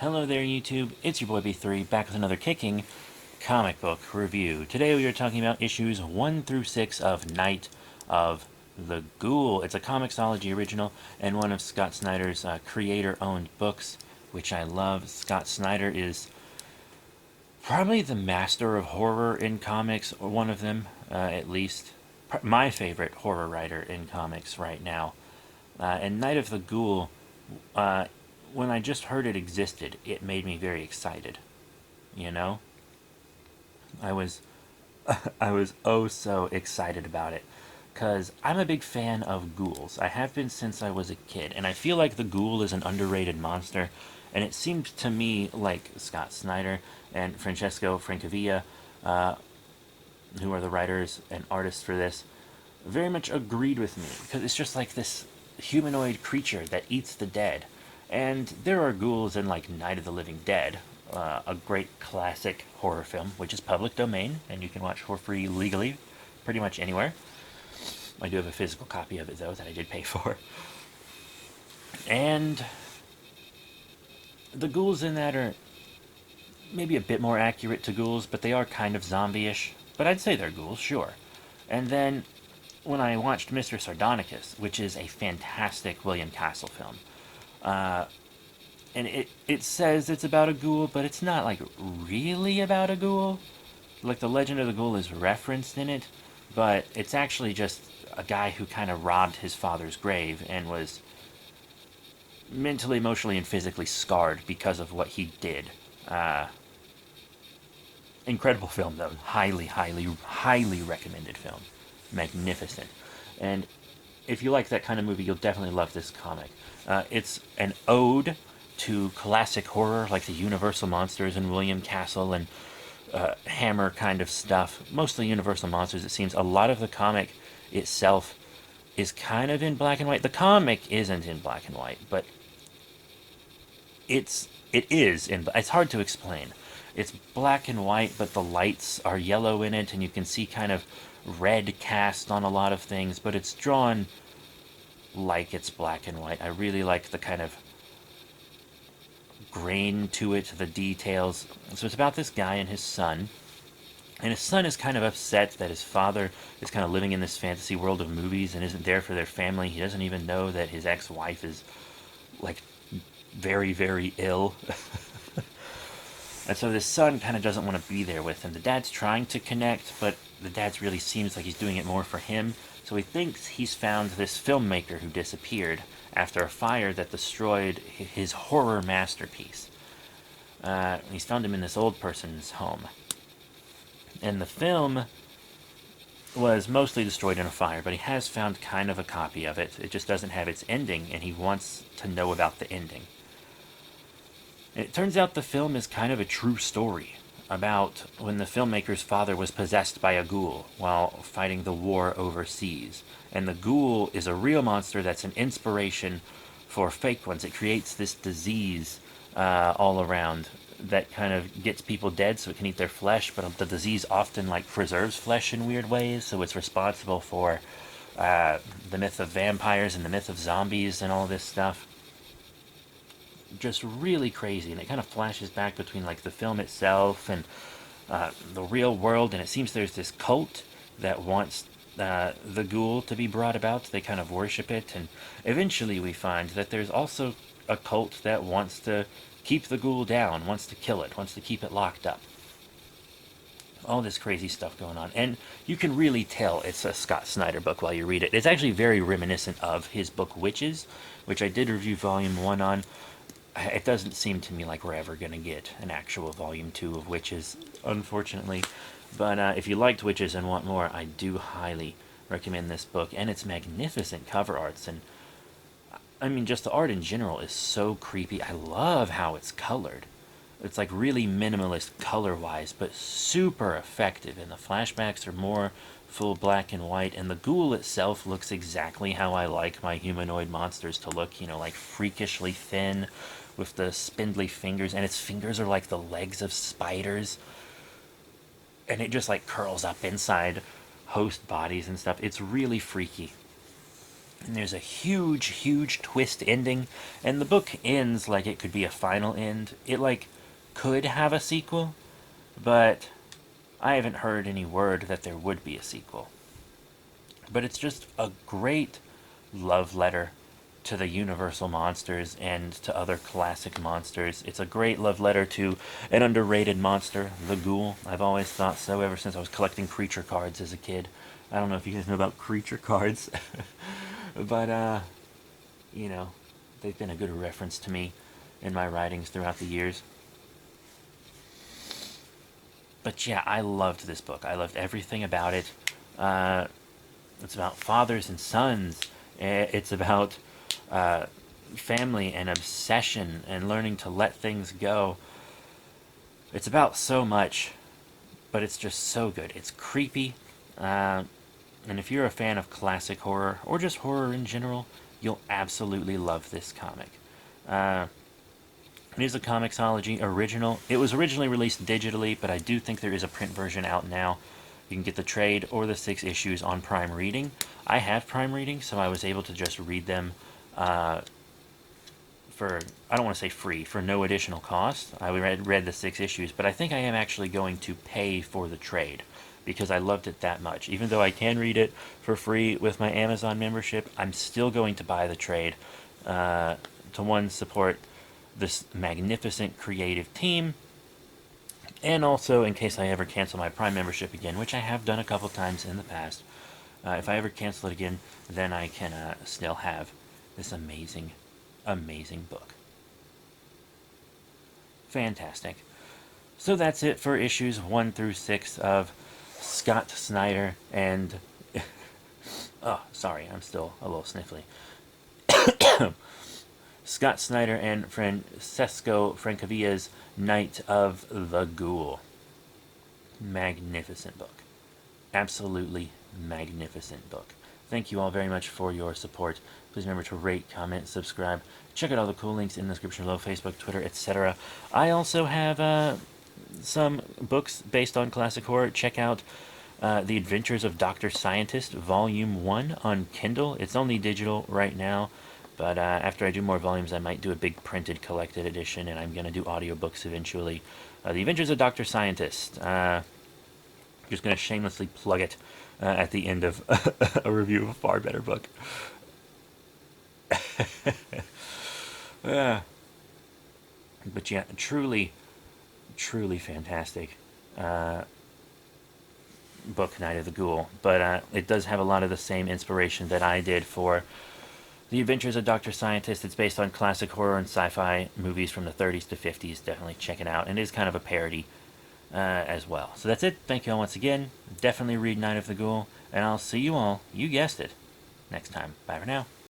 Hello there, YouTube. It's your boy B3 back with another kicking comic book review. Today we are talking about issues 1 through 6 of Night of the Ghoul. It's a Comixology original and one of Scott Snyder's creator-owned books, which I love. Scott Snyder is probably the master of horror in comics, or one of them, at least. My favorite horror writer in comics right now. And Night of the Ghoul, uh, when I just heard it existed, it made me very excited. You know, I was I was oh so excited about it because I'm a big fan of ghouls. I have been since I was a kid, and I feel like the ghoul is an underrated monster. And it seemed to me like Scott Snyder and Francesco Francavilla, who are the writers and artists for this, very much agreed with me because it's just like this humanoid creature that eats the dead. And there are ghouls in like Night of the Living Dead, a great classic horror film, which is public domain and you can watch for free legally pretty much anywhere. I do have a physical copy of it though that I did pay for. And the ghouls in that are maybe a bit more accurate to ghouls, but they are kind of zombie-ish. But I'd say they're ghouls, sure. And then when I watched Mr. Sardonicus, which is a fantastic William Castle film, and it says it's about a ghoul, but it's not like really about a ghoul. Like the legend of the ghoul is referenced in it, but it's actually just a guy who kind of robbed his father's grave and was mentally, emotionally, and physically scarred because of what he did. Incredible film, though. Highly, highly, highly recommended film. Magnificent. And if you like that kind of movie, you'll definitely love this comic. It's an ode to classic horror like the Universal Monsters and William Castle and Hammer kind of stuff. Mostly Universal Monsters, it seems. A lot of the comic itself is kind of in black and white. The comic isn't in black and white, but it is in. It's hard to explain. It's black and white, but the lights are yellow in it, and you can see kind of red cast on a lot of things. But it's drawn like it's black and white. I really like the kind of grain to it, the details. So it's about this guy and his son. And his son is kind of upset that his father is kind of living in this fantasy world of movies and isn't there for their family. He doesn't even know that his ex-wife is, like, very, very ill. And so this son kind of doesn't want to be there with him. The dad's trying to connect, but the dad's really seems like he's doing it more for him. So he thinks he's found this filmmaker who disappeared after a fire that destroyed his horror masterpiece. He's found him in this old person's home. And the film was mostly destroyed in a fire, but he has found kind of a copy of it. It just doesn't have its ending, and he wants to know about the ending. It turns out the film is kind of a true story about when the filmmaker's father was possessed by a ghoul while fighting the war overseas. And the ghoul is a real monster that's an inspiration for fake ones. It creates this disease all around that kind of gets people dead so it can eat their flesh, but the disease often like preserves flesh in weird ways, so it's responsible for the myth of vampires and the myth of zombies and all this stuff. Just really crazy, and it kind of flashes back between like the film itself and the real world, and it seems there's this cult that wants the ghoul to be brought about. They kind of worship it, and eventually we find that there's also a cult that wants to keep the ghoul down, wants to kill it, wants to keep it locked up. All this crazy stuff going on, and you can really tell it's a Scott Snyder book while you read it. It's actually very reminiscent of his book Witches, which I did review volume 1 on. It doesn't seem to me like we're ever going to get an actual volume 2 of Witches, unfortunately. But if you liked Witches and want more, I do highly recommend this book. And its magnificent cover arts. And I mean, just the art in general is so creepy. I love how it's colored. It's like really minimalist color-wise, but super effective. And the flashbacks are more full black and white. And the ghoul itself looks exactly how I like my humanoid monsters to look. You know, like freakishly thin with the spindly fingers, and its fingers are like the legs of spiders, and it just like curls up inside host bodies and stuff. It's really freaky. And there's a huge, huge twist ending, and the book ends like it could be a final end. It, like, could have a sequel, but I haven't heard any word that there would be a sequel. But it's just a great love letter to the Universal monsters and to other classic monsters. It's a great love letter to an underrated monster, the Ghoul. I've always thought so ever since I was collecting creature cards as a kid. I don't know if you guys know about creature cards, but, you know, they've been a good reference to me in my writings throughout the years. But yeah, I loved this book. I loved everything about it. Uh, it's about fathers and sons. It's about uh, family and obsession and learning to let things go. It's about so much, but it's just so good. It's creepy. Uh, and if you're a fan of classic horror, or just horror in general, you'll absolutely love this comic. Uh, it is a Comixology original. It was originally released digitally, but I do think there is a print version out now. You can get the trade or the 6 issues on Prime Reading. I have Prime Reading, so I was able to just read them uh, for, I don't want to say free, for no additional cost. I read the 6 issues, but I think I am actually going to pay for the trade because I loved it that much. Even though I can read it for free with my Amazon membership, I'm still going to buy the trade to one, support this magnificent creative team, and also in case I ever cancel my Prime membership again, which I have done a couple times in the past. If I ever cancel it again, then I can still have this amazing, amazing book. Fantastic. So that's it for issues 1 through 6 of Scott Snyder and. Oh, sorry, I'm still a little sniffly. Scott Snyder and Francesco Francavilla's Night of the Ghoul. Magnificent book. Absolutely magnificent book. Thank you all very much for your support. Please remember to rate, comment, subscribe. Check out all the cool links in the description below, Facebook, Twitter, etc. I also have some books based on classic horror. Check out The Adventures of Dr. Scientist, Volume 1 on Kindle. It's only digital right now, but after I do more volumes, I might do a big printed collected edition, and I'm going to do audiobooks eventually. The Adventures of Dr. Scientist. Just going to shamelessly plug it at the end of a review of a far better book. uh, but yeah, truly, truly fantastic book, Night of the Ghoul. But it does have a lot of the same inspiration that I did for The Adventures of Dr. Scientist. It's based on classic horror and sci-fi movies from the 30s to 50s. Definitely check it out. And it is kind of a parody as well. So that's it. Thank you all once again. Definitely read Night of the Ghoul. And I'll see you all, you guessed it, next time. Bye for now.